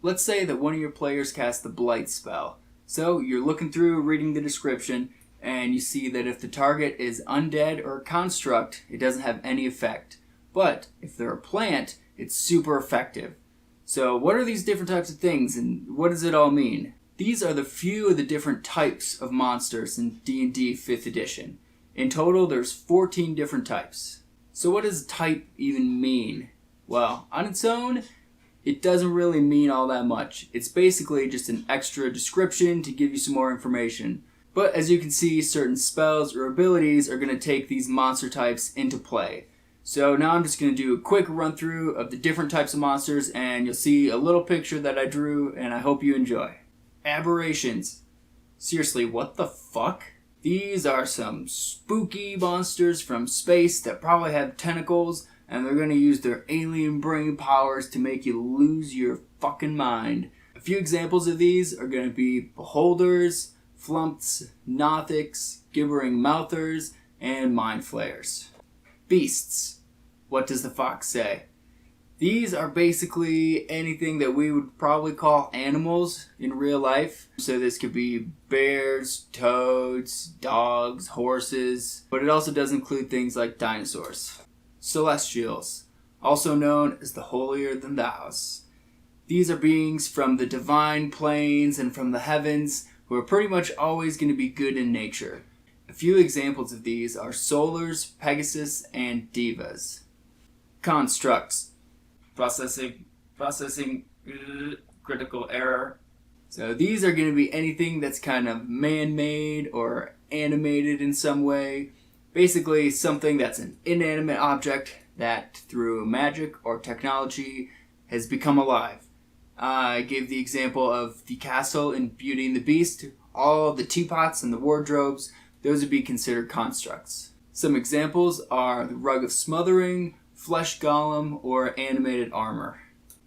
Let's say that one of your players casts the Blight spell. So you're looking through, reading the description, and you see that if the target is undead or a construct, it doesn't have any effect. But if they're a plant, it's super effective. So what are these different types of things, and what does it all mean? These are the few of the different types of monsters in D&D 5th edition. In total, there's 14 different types. So what does type even mean? Well, on its own, it doesn't really mean all that much. It's basically just an extra description to give you some more information. But as you can see, certain spells or abilities are going to take these monster types into play. So now I'm just going to do a quick run through of the different types of monsters, and you'll see a little picture that I drew, and I hope you enjoy. Aberrations. Seriously, what the fuck? These are some spooky monsters from space that probably have tentacles, and they're going to use their alien brain powers to make you lose your fucking mind. A few examples of these are going to be beholders, flumps, nothics, gibbering mouthers, and mind flayers. Beasts. What does the fox say? These are basically anything that we would probably call animals in real life. So this could be bears, toads, dogs, horses, but it also does include things like dinosaurs. Celestials, also known as the holier-than-thous. These are beings from the divine planes and from the heavens who are pretty much always going to be good in nature. A few examples of these are Solars, Pegasus, and Divas. Constructs. Processing, critical error. So these are going to be anything that's kind of man-made or animated in some way. Basically something that's an inanimate object that through magic or technology has become alive. I gave the example of the castle in Beauty and the Beast. All the teapots and the wardrobes, those would be considered constructs. Some examples are the Rug of Smothering, Flesh Golem, or animated armor.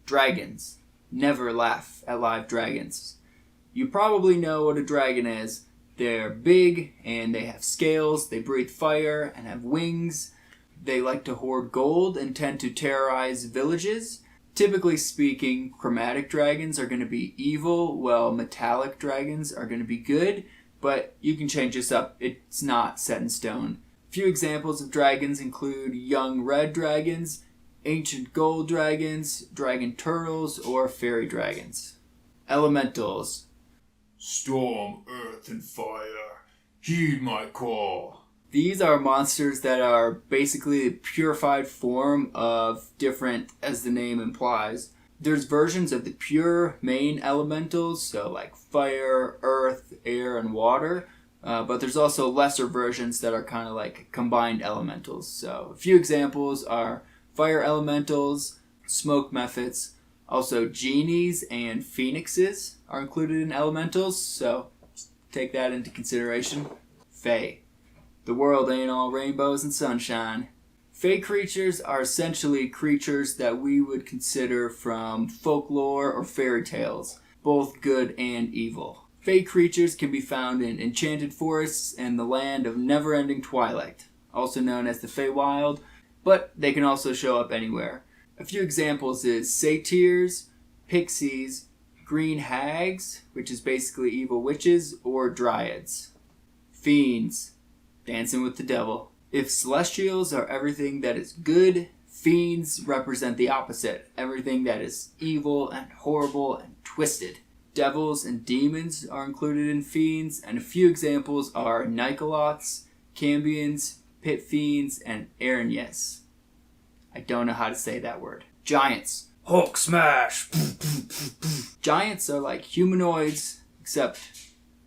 Dragons. Never laugh at live dragons. You probably know what a dragon is. They're big and they have scales, they breathe fire and have wings. They like to hoard gold and tend to terrorize villages. Typically speaking, chromatic dragons are going to be evil, while metallic dragons are going to be good, but you can change this up. It's not set in stone. A few examples of dragons include young red dragons, ancient gold dragons, dragon turtles, or fairy dragons. Elementals. Storm, earth, and fire, heed my call. These are monsters that are basically a purified form of different, as the name implies. There's versions of the pure main elementals, so like fire, earth, air, and water. But there's also lesser versions that are kind of like combined elementals. So a few examples are fire elementals, smoke mephits, also genies and phoenixes are included in elementals, so take that into consideration. Fae. The world ain't all rainbows and sunshine. Fae creatures are essentially creatures that we would consider from folklore or fairy tales, both good and evil. Fae creatures can be found in enchanted forests and the land of never-ending twilight, also known as the Feywild, but they can also show up anywhere. A few examples is satyrs, pixies, green hags, which is basically evil witches, or dryads. Fiends, dancing with the devil. If celestials are everything that is good, fiends represent the opposite, everything that is evil and horrible and twisted. Devils and demons are included in fiends, and a few examples are Nicolots, Cambions, Pit Fiends, and Aranyes. I don't know how to say that word. Giants. Hulk smash! Giants are like humanoids, except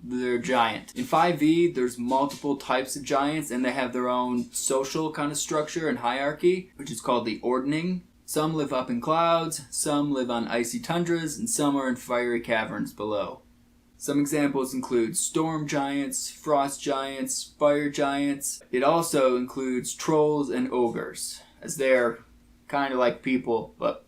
they're giant. In 5e, there's multiple types of giants, and they have their own social kind of structure and hierarchy, which is called the Ordning. Some live up in clouds, some live on icy tundras, and some are in fiery caverns below. Some examples include storm giants, frost giants, fire giants. It also includes trolls and ogres, as they're kind of like people, but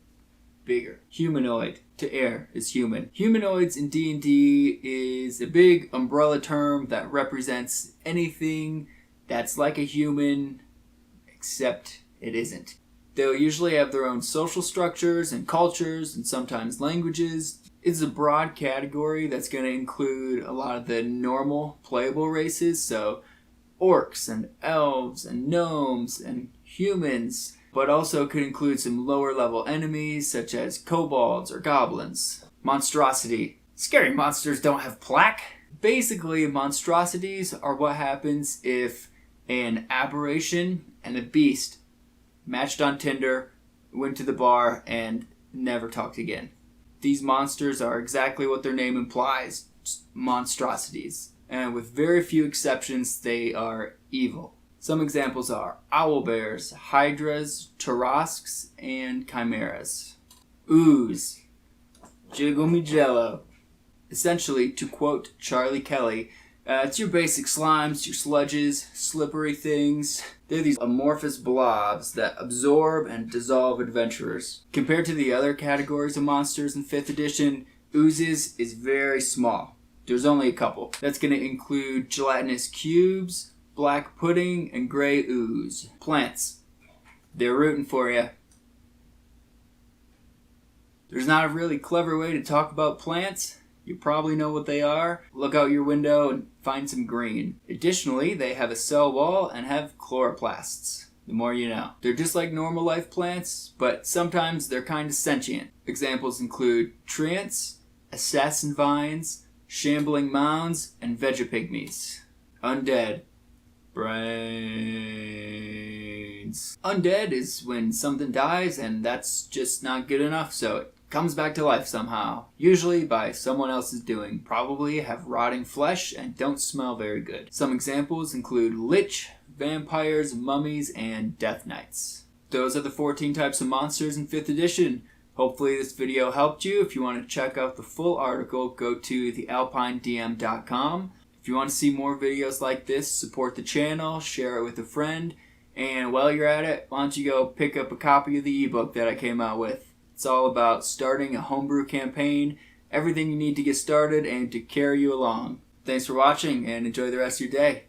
bigger. Humanoid, to err, is human. Humanoids in D&D is a big umbrella term that represents anything that's like a human, except it isn't. They'll usually have their own social structures and cultures and sometimes languages. It's a broad category that's going to include a lot of the normal playable races, so orcs and elves and gnomes and humans, but also could include some lower level enemies such as kobolds or goblins. Monstrosity. Scary monsters don't have plaque. Basically, monstrosities are what happens if an aberration and a beast matched on Tinder, went to the bar, and never talked again. These monsters are exactly what their name implies, monstrosities. And with very few exceptions, they are evil. Some examples are owlbears, hydras, tarrasques, and chimeras. Ooze. Jiggle me jello. Essentially, to quote Charlie Kelly, it's your basic slimes, your sludges, slippery things. They're these amorphous blobs that absorb and dissolve adventurers. Compared to the other categories of monsters in 5th edition, Oozes is very small. There's only a couple. That's going to include gelatinous cubes, black pudding, and gray ooze. Plants. They're rooting for you. There's not a really clever way to talk about plants. You probably know what they are. Look out your window and find some green. Additionally, they have a cell wall and have chloroplasts. The more you know. They're just like normal life plants, but sometimes they're kind of sentient. Examples include treants, assassin vines, shambling mounds, and vegapygmies. Undead. Brains. Undead is when something dies and that's just not good enough, so it comes back to life somehow. Usually by someone else's doing. Probably have rotting flesh and don't smell very good. Some examples include lich, vampires, mummies, and death knights. Those are the 14 types of monsters in 5th edition. Hopefully this video helped you. If you want to check out the full article, go to thealpinedm.com. If you want to see more videos like this, support the channel, share it with a friend, and while you're at it, why don't you go pick up a copy of the ebook that I came out with. It's all about starting a homebrew campaign, everything you need to get started and to carry you along. Thanks for watching and enjoy the rest of your day.